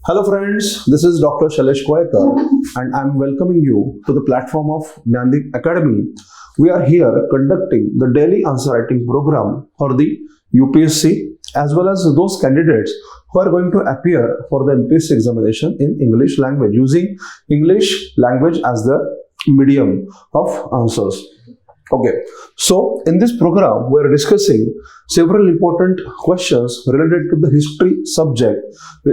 Hello friends, this is Dr. Shailesh Koyakar and I am welcoming you to the platform of Dnyanadeep Academy. We are here conducting the daily answer writing program for the UPSC as well as those candidates who are going to appear for the MPSC examination in English language using English language as the medium of answers. Okay, so in this program we are discussing several important questions related to the history subject,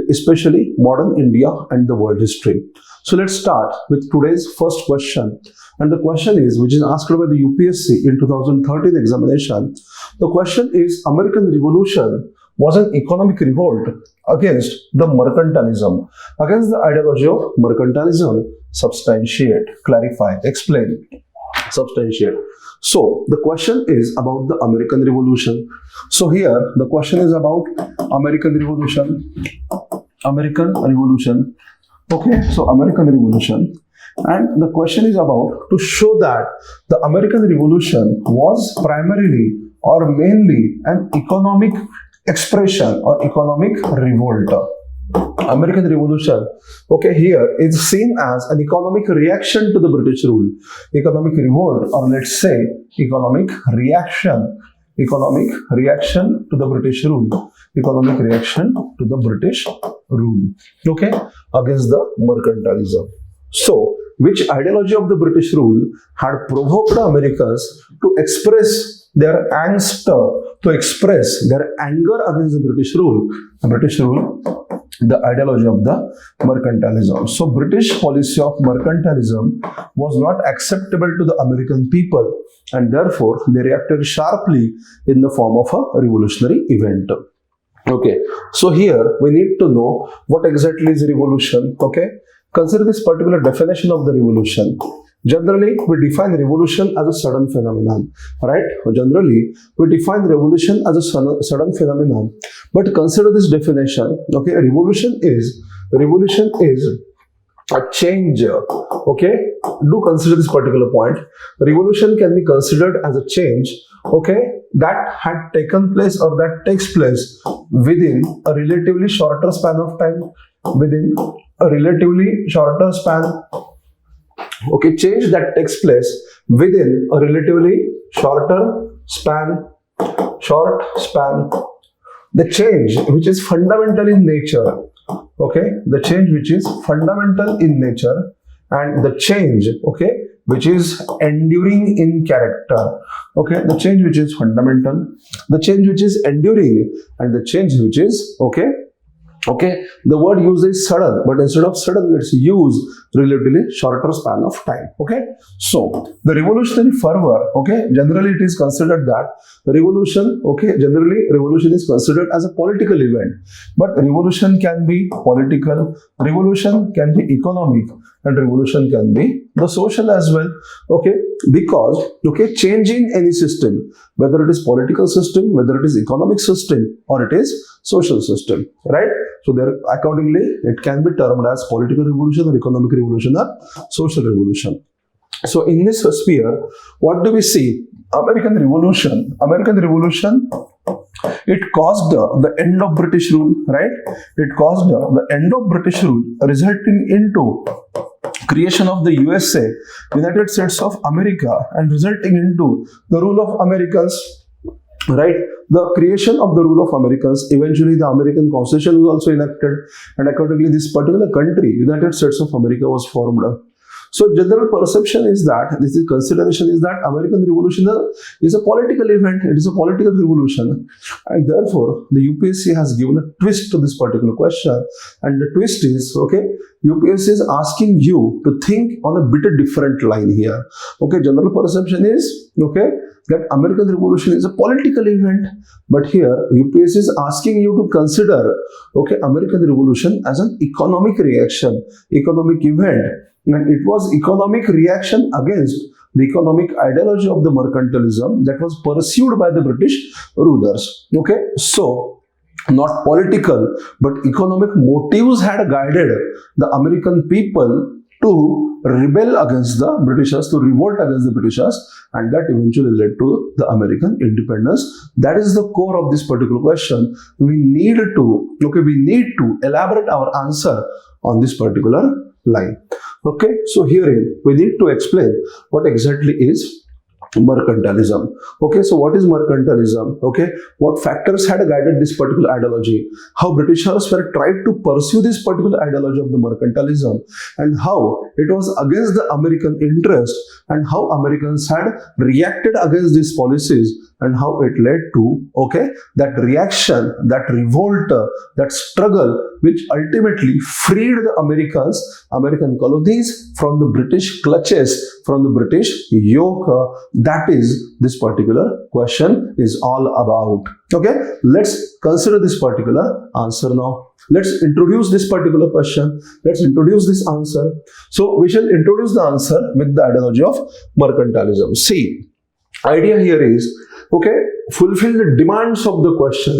especially modern India and the world history. So let's start with today's first question, and the question is, which is asked by the UPSC in 2013 examination. The question is, American Revolution was an economic revolt against the mercantilism, against the ideology of mercantilism. Substantiate, clarify, explain, substantiate. So the question is about the American Revolution. So here the question is about American Revolution. American Revolution. Okay, so American Revolution. And the question is about to show that the American Revolution was primarily or mainly an economic expression or economic revolt. American Revolution, okay, here is seen as an economic reaction to the British rule, economic revolt, or let's say economic reaction to the British rule, economic reaction to the British rule, okay, against the mercantilism. So, which ideology of the British rule had provoked the Americans to express their angst, to express their anger against the British rule? The ideology of the mercantilism. So British policy of mercantilism was not acceptable to the American people, and therefore they reacted sharply in the form of a revolutionary event. Okay, so here we need to know what exactly is revolution. Okay, consider this particular definition of the revolution. Generally, we define revolution as a sudden phenomenon, right? Generally, we define revolution as a sudden phenomenon. But consider this definition, okay? Revolution is a change, okay? Do consider this particular point. Revolution can be considered as a change, okay, that had taken place or that takes place within a relatively shorter span of time, okay, change that takes place within a relatively short span. The change which is fundamental in nature, okay, the change which is fundamental in nature, and the change, okay, which is enduring in character, okay, the change which is fundamental, the change which is enduring, and the change which is, okay, the word used is sudden, but instead of sudden, let's use relatively shorter span of time. Okay, so the revolutionary fervor, okay, generally it is considered that revolution, okay, generally revolution is considered as a political event, but revolution can be political, revolution can be economic, and revolution can be the social as well. Okay, because, okay, changing any system, whether it is political system, whether it is economic system, or it is social system, right? So there, accordingly, it can be termed as political revolution or economic revolution or social revolution. So in this sphere, what do we see? American Revolution, it caused the end of British rule, right? It caused the end of British rule, resulting into creation of the USA, United States of America, and resulting into the rule of Americans, right? The creation of the rule of Americans, eventually the American Constitution was also enacted, and accordingly this particular country, United States of America, was formed. So general perception is that, this is consideration is that American Revolution is a political event, it is a political revolution, and therefore the UPSC has given a twist to this particular question, and the twist is, okay, UPSC is asking you to think on a bit different line here. Okay, general perception is, okay, that American Revolution is a political event, but here UPSC is asking you to consider, okay, American Revolution as an economic reaction, economic event, and it was economic reaction against the economic ideology of the mercantilism that was pursued by the British rulers. Okay, so not political but economic motives had guided the American people to rebel against the Britishers, to revolt against the Britishers, and that eventually led to the American independence. That is the core of this particular question. We need to elaborate our answer on this particular line. Okay, so herein we need to explain what exactly is mercantilism. Okay, so what is mercantilism? Okay, what factors had guided this particular ideology? How Britishers were tried to pursue this particular ideology of the mercantilism, and how it was against the American interest, and how Americans had reacted against these policies, and how it led to that reaction, that revolt, that struggle, which ultimately freed the American colonies from the British clutches, from the British yoke. That is this particular question is all about. Okay, let's consider this particular answer now. Let's introduce this particular question. Let's introduce this answer. So we shall introduce the answer with the ideology of mercantilism. See, idea here is, fulfill the demands of the question.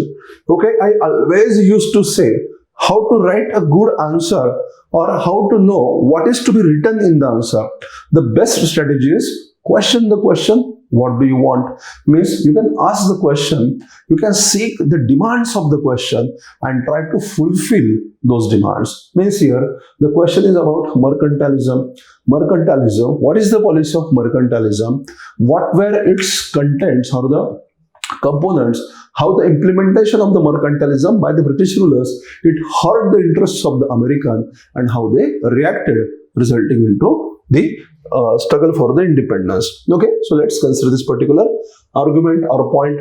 I always used to say how to write a good answer, or how to know what is to be written in the answer. The best strategy is question the question. What do you want? Means you can ask the question, you can seek the demands of the question and try to fulfill those demands. Means here the question is about mercantilism. Mercantilism, what is the policy of mercantilism? What were its contents or the components? How the implementation of the mercantilism by the British rulers, it hurt the interests of the American, and how they reacted, resulting into the struggle for the independence. Okay, so let's consider this particular argument or point.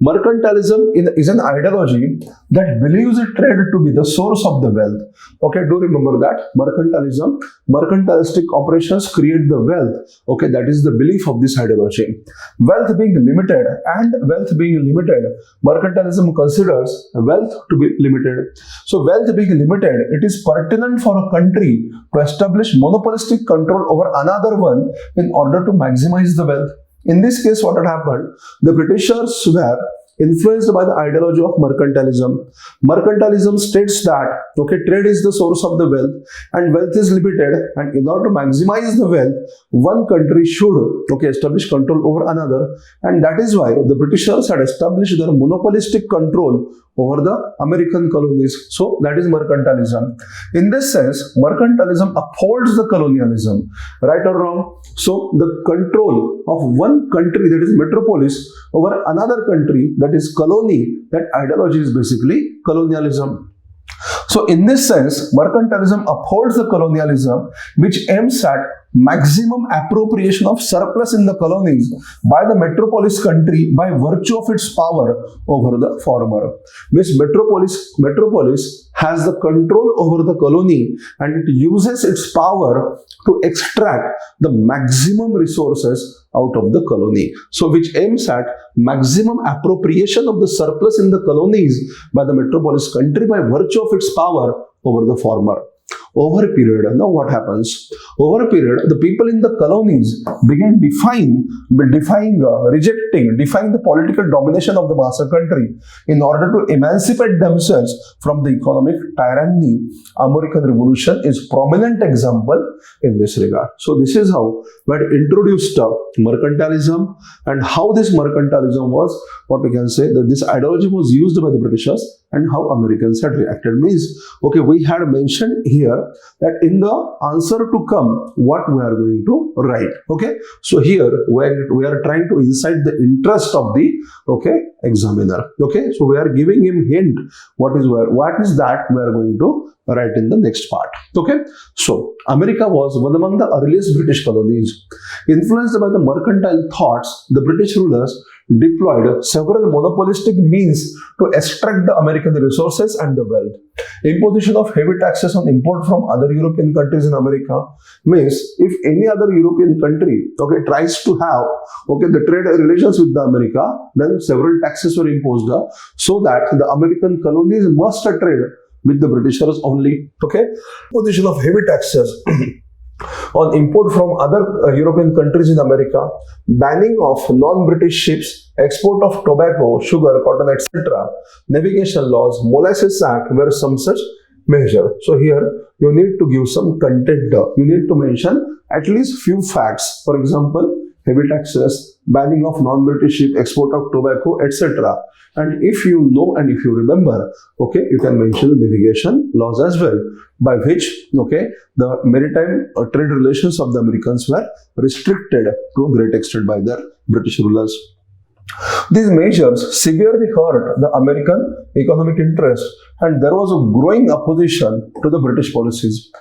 Mercantilism is an ideology that believes trade to be the source of the wealth. Okay, do remember that mercantilistic operations create the wealth. Okay, that is the belief of this ideology. Wealth being limited, mercantilism considers wealth to be limited. So wealth being limited, it is pertinent for a country to establish monopolistic control over another one in order to maximize the wealth. In this case, what had happened? The Britishers were influenced by the ideology of mercantilism. Mercantilism states that trade is the source of the wealth, and wealth is limited, and in order to maximize the wealth, one country should establish control over another, and that is why the Britishers had established their monopolistic control over the American colonies. So that is mercantilism. In this sense, mercantilism upholds the colonialism, right or wrong? So the control of one country, that is metropolis, over another country, that is colony, that ideology is basically colonialism. So in this sense, mercantilism upholds the colonialism which aims at maximum appropriation of surplus in the colonies by the metropolis country by virtue of its power over the former. Means metropolis has the control over the colony, and it uses its power to extract the maximum resources out of the colony. So which aims at maximum appropriation of the surplus in the colonies by the metropolis country by virtue of its power over the former. Over a period, now what happens? Over a period, the people in the colonies began defying the political domination of the master country in order to emancipate themselves from the economic tyranny. American Revolution is prominent example in this regard. So this is how we had introduced mercantilism, and how this mercantilism was, what we can say, that this ideology was used by the Britishers, and how Americans had reacted. Means, we had mentioned here that in the answer to come, what we are going to write. So here we are trying to incite the interest of the examiner. So we are giving him hint what is that we are going to write in the next part. So America was one among the earliest British colonies. Influenced by the mercantile thoughts, the British rulers deployed several monopolistic means to extract the American resources and the wealth. Imposition of heavy taxes on import from other European countries in America means if any other European country tries to have the trade relations with the America, then several taxes were imposed so that the American colonies must trade with the Britishers only. Imposition of heavy taxes on import from other European countries in America, banning of non-British ships, export of tobacco, sugar, cotton, etc., navigation laws, Molasses Act were some such measure. So here you need to give some content. You need to mention at least few facts. For example, heavy taxes, banning of non-British ship, export of tobacco, etc. And if you know and if you remember, okay, you can mention the navigation laws as well, by which, okay, the maritime trade relations of the Americans were restricted to a great extent by their British rulers. These measures severely hurt the American economic interest, and there was a growing opposition to the British policies.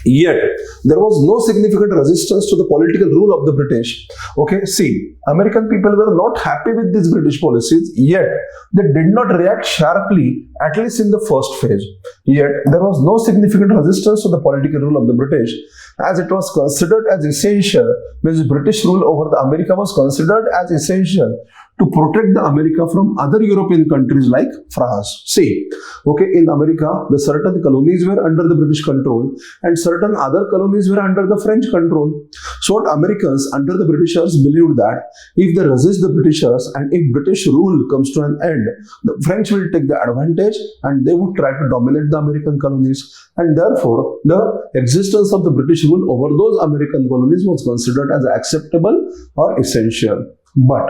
Yet, there was no significant resistance to the political rule of the British. Okay, see, American people were not happy with these British policies, yet they did not react sharply, at least in the first phase. Yet, there was no significant resistance to the political rule of the British, as it was considered as essential, means British rule over the America was considered as essential to protect the America from other European countries like France. See, okay, in America, the certain colonies were under the British control and certain other colonies were under the French control. So what Americans under the Britishers believed that if they resist the Britishers and if British rule comes to an end, the French will take the advantage and they would try to dominate the American colonies. And therefore, the existence of the British rule over those American colonies was considered as acceptable or essential. But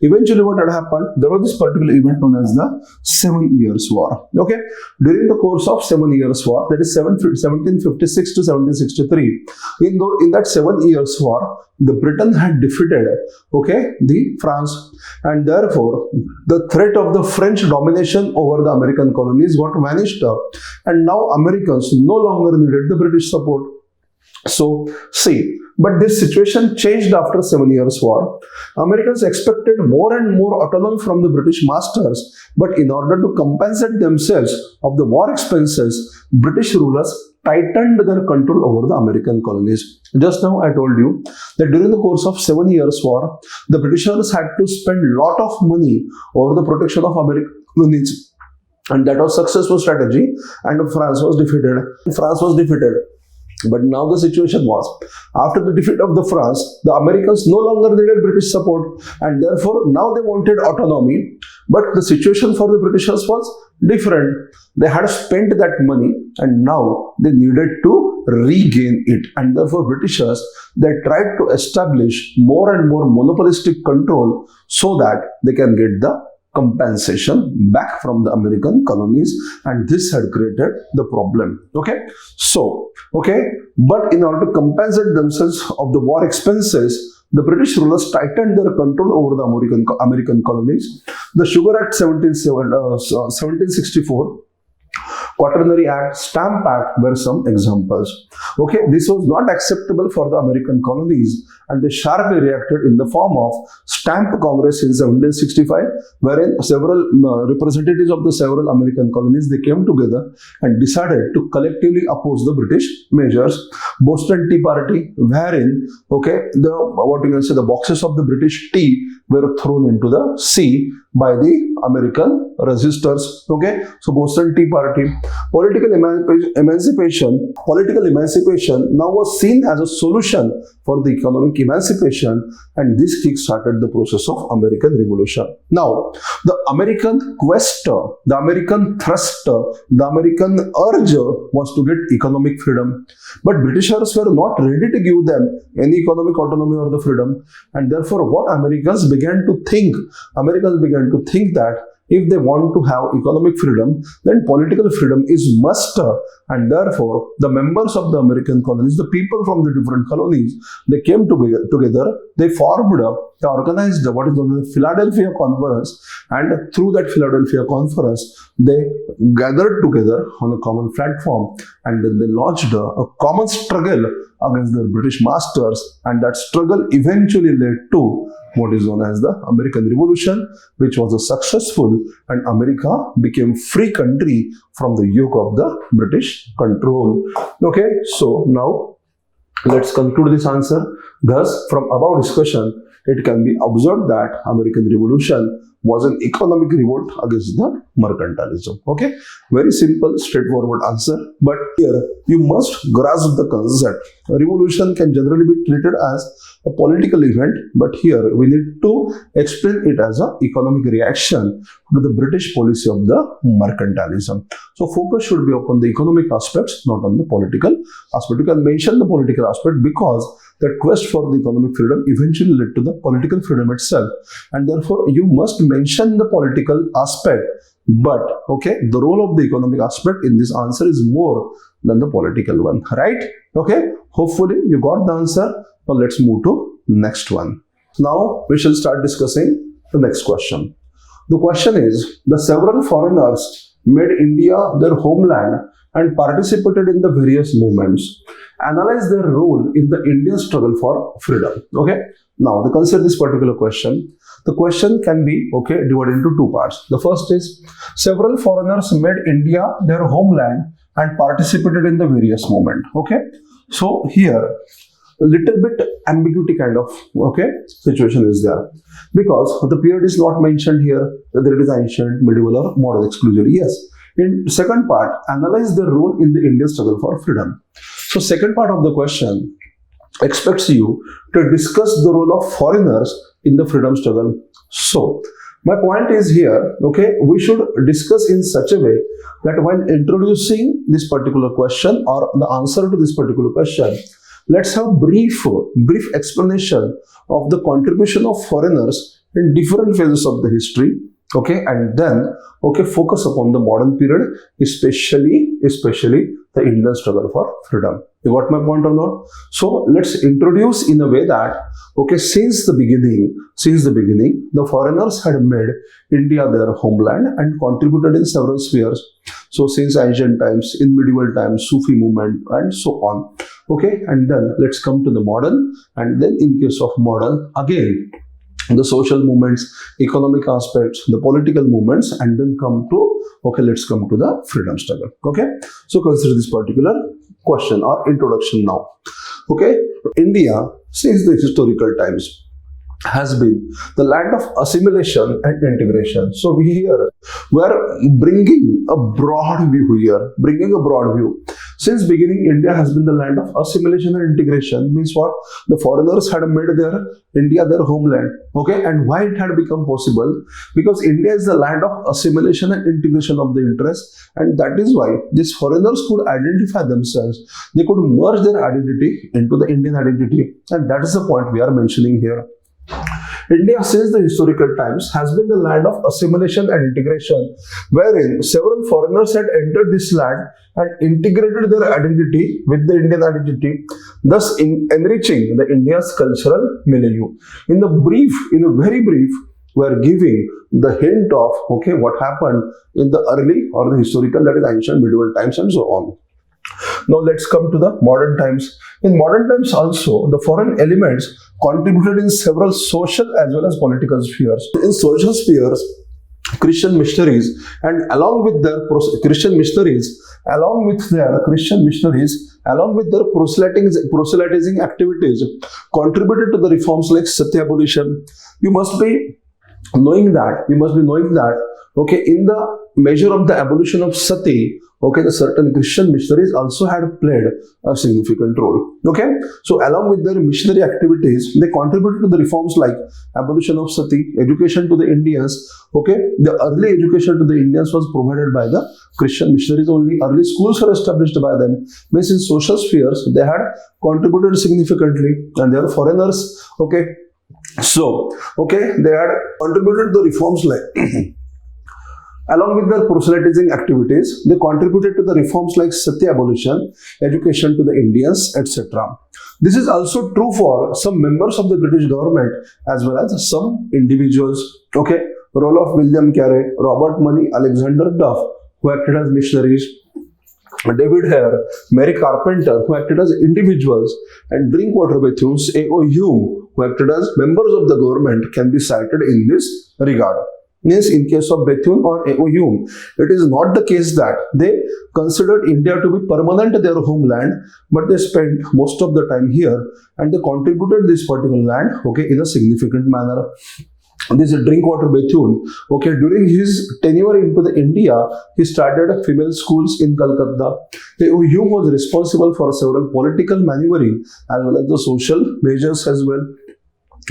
eventually what had happened, there was this particular event known as the 7 Years' War. Okay, during the course of 7 Years' War, that is 1756 to 1763, in that 7 Years' War, the Britain had defeated, okay, the France, and therefore the threat of the French domination over the American colonies got vanished, and now Americans no longer needed the British support. So, see, but this situation changed after 7 Years' War. Americans expected more and more autonomy from the British masters, but in order to compensate themselves of the war expenses, British rulers tightened their control over the American colonies. Just now I told you that during the course of 7 Years' War, the Britishers had to spend a lot of money over the protection of American colonies, and that was a successful strategy, and France was defeated. But now the situation was, after the defeat of the France, the Americans no longer needed British support, and therefore now they wanted autonomy. But the situation for the Britishers was different. They had spent that money and now they needed to regain it. And therefore Britishers, they tried to establish more and more monopolistic control so that they can get the compensation back from the American colonies, and this had created the problem. Okay, so but in order to compensate themselves of the war expenses, the British rulers tightened their control over the American colonies. The Sugar Act 1764, Quaternary Act, Stamp Act were some examples. Okay, this was not acceptable for the American colonies, and they sharply reacted in the form of Stamp Congress in 1765, wherein several representatives of the several American colonies, they came together and decided to collectively oppose the British measures. Boston Tea Party, wherein the boxes of the British tea were thrown into the sea by the American resistors. Okay, so Boston Tea Party. Political emancipation now was seen as a solution for the economic emancipation, and this kick-started the process of American Revolution. Now, the American quest, the American thrust, the American urge was to get economic freedom, but Britishers were not ready to give them any economic autonomy or the freedom, and therefore what Americans began to think that if they want to have economic freedom, then political freedom is must, and therefore the members of the American colonies, the people from the different colonies, they came together, they organized what is known as the Philadelphia Conference, and through that Philadelphia Conference, they gathered together on a common platform, and then they launched a common struggle against the British masters, and that struggle eventually led to what is known as the American Revolution, which was a successful, and America became free country from the yoke of the British control. Okay, so now let's conclude this answer. Thus, from above discussion, it can be observed that American Revolution was an economic revolt against the mercantilism. Okay, very simple, straightforward answer. But here you must grasp the concept. A revolution can generally be treated as a political event, but here we need to explain it as an economic reaction to the British policy of the mercantilism. So focus should be upon the economic aspects, not on the political aspect. You can mention the political aspect because the quest for the economic freedom eventually led to the political freedom itself, and therefore you must mention the political aspect, but okay, the role of the economic aspect in this answer is more than the political one, right? Okay, hopefully you got the answer. Now let's move to next one. Now we shall start discussing the next question. The question is, the several foreigners made India their homeland and participated in the various movements. Analyze their role in the Indian struggle for freedom. Okay. Now, consider this particular question. The question can be divided into two parts. The first is, several foreigners made India their homeland and participated in the various movements. Okay. So here, a little bit ambiguity kind of situation is there, because the period is not mentioned here, whether it is ancient, medieval or modern exclusively. Yes. In second part, analyze their role in the Indian struggle for freedom. So second part of the question expects you to discuss the role of foreigners in the freedom struggle. So my point is here, we should discuss in such a way that while introducing this particular question or the answer to this particular question, let's have brief explanation of the contribution of foreigners in different phases of the history. And then focus upon the modern period, especially the Indian struggle for freedom. You got my point or not? So let's introduce in a way that since the beginning, the foreigners had made India their homeland and contributed in several spheres. So since ancient times, in medieval times, Sufi movement and so on. And then let's come to the modern, and then in case of modern, again the social movements, economic aspects, the political movements, and then let's come to the freedom struggle. So consider this particular question or introduction now. India, since the historical times, has been the land of assimilation and integration. So we are bringing a broad view. Since beginning, India has been the land of assimilation and integration. Means what? The foreigners had made India their homeland. And why it had become possible? Because India is the land of assimilation and integration of the interests, and that is why these foreigners could identify themselves. They could merge their identity into the Indian identity, and that is the point we are mentioning here. India, since the historical times, has been the land of assimilation and integration, wherein several foreigners had entered this land and integrated their identity with the Indian identity, thus enriching the India's cultural milieu. In a very brief, we are giving the hint of what happened in the early or the historical, that is ancient, medieval times and so on. Now let's come to the modern times. In modern times also, the foreign elements contributed in several social as well as political spheres. In social spheres, Christian missionaries and along with their proselytizing activities contributed to the reforms like Satya abolition. You must be knowing that in the measure of the abolition of sati, the certain Christian missionaries also had played a significant role. So along with their missionary activities, they contributed to the reforms like abolition of sati, education to the Indians. The early education to the Indians was provided by the Christian missionaries only. Early schools were established by them. Means in social spheres, they had contributed significantly, and they are foreigners. So they had contributed to reforms like along with their proselytizing activities, they contributed to the reforms like Satya abolition, education to the Indians, etc. This is also true for some members of the British government as well as some individuals. Role of William Carey, Robert Money, Alexander Duff, who acted as missionaries, David Hare, Mary Carpenter, who acted as individuals, and Drinkwater Bethune, A.O. Hume, who acted as members of the government, can be cited in this regard. Means in case of Bethune or Hume, it is not the case that they considered India to be permanent their homeland, but they spent most of the time here and they contributed this particular land, okay, in a significant manner. This Drinkwater Bethune, okay, during his tenure into the India, he started female schools in Calcutta. Hume was responsible for several political maneuvering as well as the social measures as well.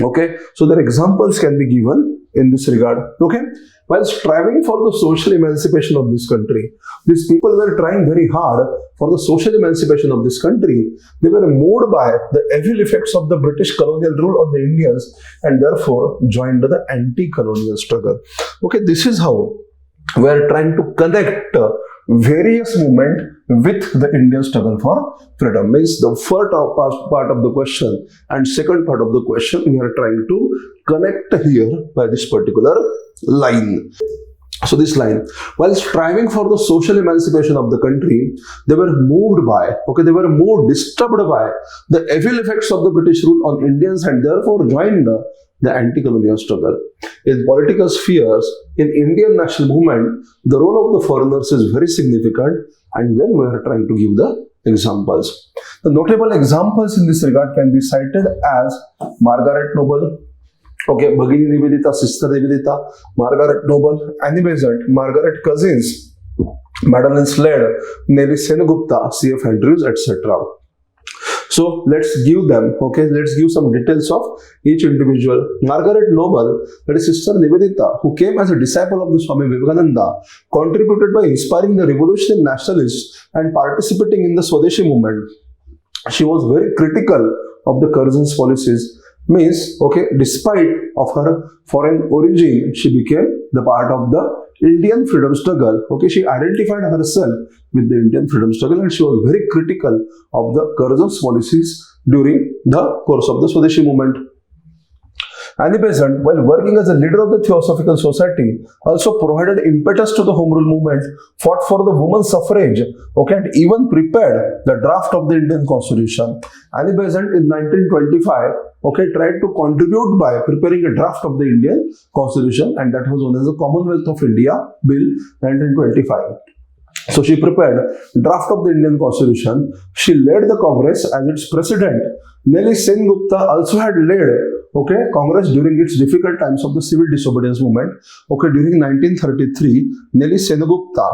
Okay, so their examples can be given in this regard. Okay, while striving for the social emancipation of this country, these people were trying very hard for the social emancipation of this country. They were moved by the evil effects of the British colonial rule on the Indians and therefore joined the anti-colonial struggle. Okay, this is how we are trying to connect various movements with the Indian struggle for freedom. Means the first part of the question and second part of the question we are trying to connect here by this particular line. So this line, while striving for the social emancipation of the country, they were moved by, okay, they were more disturbed by the evil effects of the British rule on Indians and therefore joined the anti-colonial struggle. In political spheres, in Indian national movement, the role of the foreigners is very significant, and then we are trying to give the examples. The notable examples in this regard can be cited as Margaret Noble, okay, Bhagini Nivedita, Sister Nivedita, Margaret Noble, Annie Besant, Margaret Cousins, Madeline Slade, Nellie Senegupta, C.F. Andrews, etc. So let's give them, okay, let's give some details of each individual. Margaret Noble, that is Sister Nivedita, who came as a disciple of the Swami Vivekananda, contributed by inspiring the revolutionary nationalists and participating in the Swadeshi movement. She was very critical of the Curzon's policies. Means, okay, despite of her foreign origin, she became the part of the Indian freedom struggle. Okay, she identified herself with the Indian freedom struggle and she was very critical of the Curzon's policies during the course of the Swadeshi movement. Annie Besant, while working as a leader of the Theosophical Society, also provided impetus to the Home Rule movement, fought for the women's suffrage, okay, and even prepared the draft of the Indian Constitution. Annie Besant in 1925, okay, tried to contribute by preparing a draft of the Indian Constitution, and that was known as the Commonwealth of India Bill 1925. So she prepared draft of the Indian Constitution. She led the Congress as its president. Nellie Senegupta also had led, okay, Congress during its difficult times of the civil disobedience movement. Okay, during 1933, Nellie Senegupta,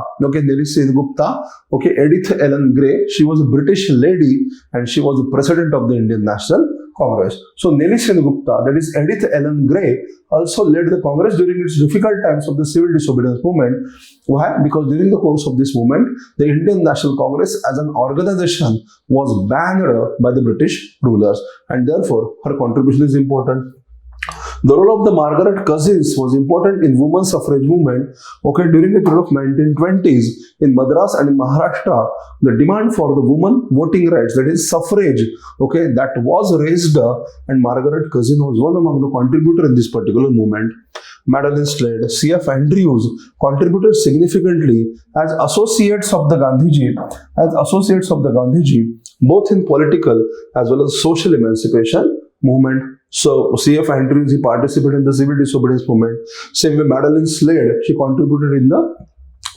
okay, Edith Ellen Gray, she was a British lady and she was the president of the Indian National Congress. So Nellie Senegupta, that is Edith Ellen Gray, also led the Congress during its difficult times of the civil disobedience movement. Why? Because during the course of this movement, the Indian National Congress as an organization was banned by the British rulers, and therefore her contribution is important. The role of the Margaret Cousins was important in women's suffrage movement. Okay, during the period of 1920s in Madras and in Maharashtra, the demand for the women voting rights, that is suffrage, okay, that was raised, and Margaret Cousin was one among the contributors in this particular movement. Madeline Slade, C.F. Andrews contributed significantly as associates of the Gandhiji, both in political as well as social emancipation movement. So C.F. Andrews, he participated in the civil disobedience movement. Same way Madeline Slade, she contributed in the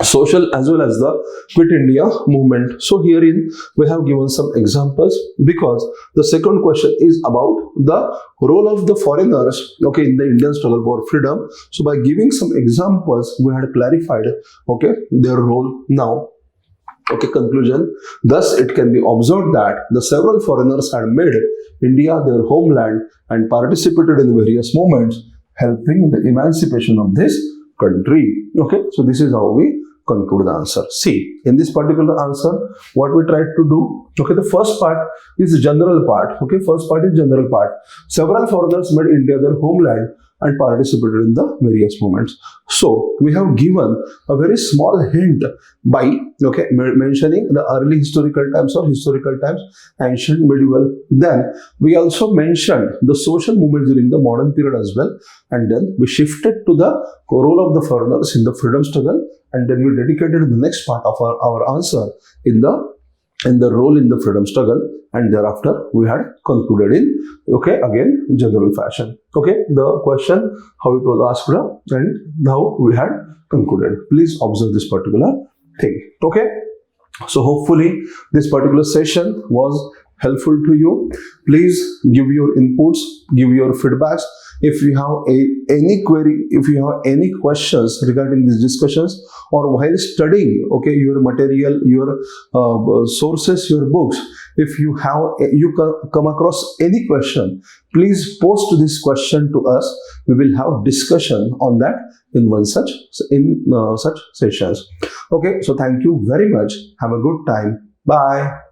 social as well as the Quit India movement. So herein we have given some examples because the second question is about the role of the foreigners, okay, in the Indian struggle for freedom. So by giving some examples, we had clarified, okay, their role now. Okay, conclusion. Thus, it can be observed that the several foreigners had made India their homeland and participated in various movements, helping the emancipation of this country. Okay, so this is how we conclude the answer. See, in this particular answer, what we tried to do, okay, the first part is general part. Okay, first part is general part. Several foreigners made India their homeland and participated in the various movements. So we have given a very small hint by, okay, mentioning the early historical times or historical times, ancient, medieval. Then we also mentioned the social movement during the modern period as well, and then we shifted to the role of the foreigners in the freedom struggle, and then we dedicated the next part of our answer in the and the role in the freedom struggle, and thereafter we had concluded in, again general fashion. The question, how it was asked, and how we had concluded. Please observe this particular thing. So hopefully this particular session was helpful to you. Please give your inputs, give your feedbacks. If you have any query, if you have any questions regarding these discussions, or while studying, your material, your sources, your books, if you come across any question, please post this question to us. We will have discussion on that in such sessions. So thank you very much. Have a good time. Bye.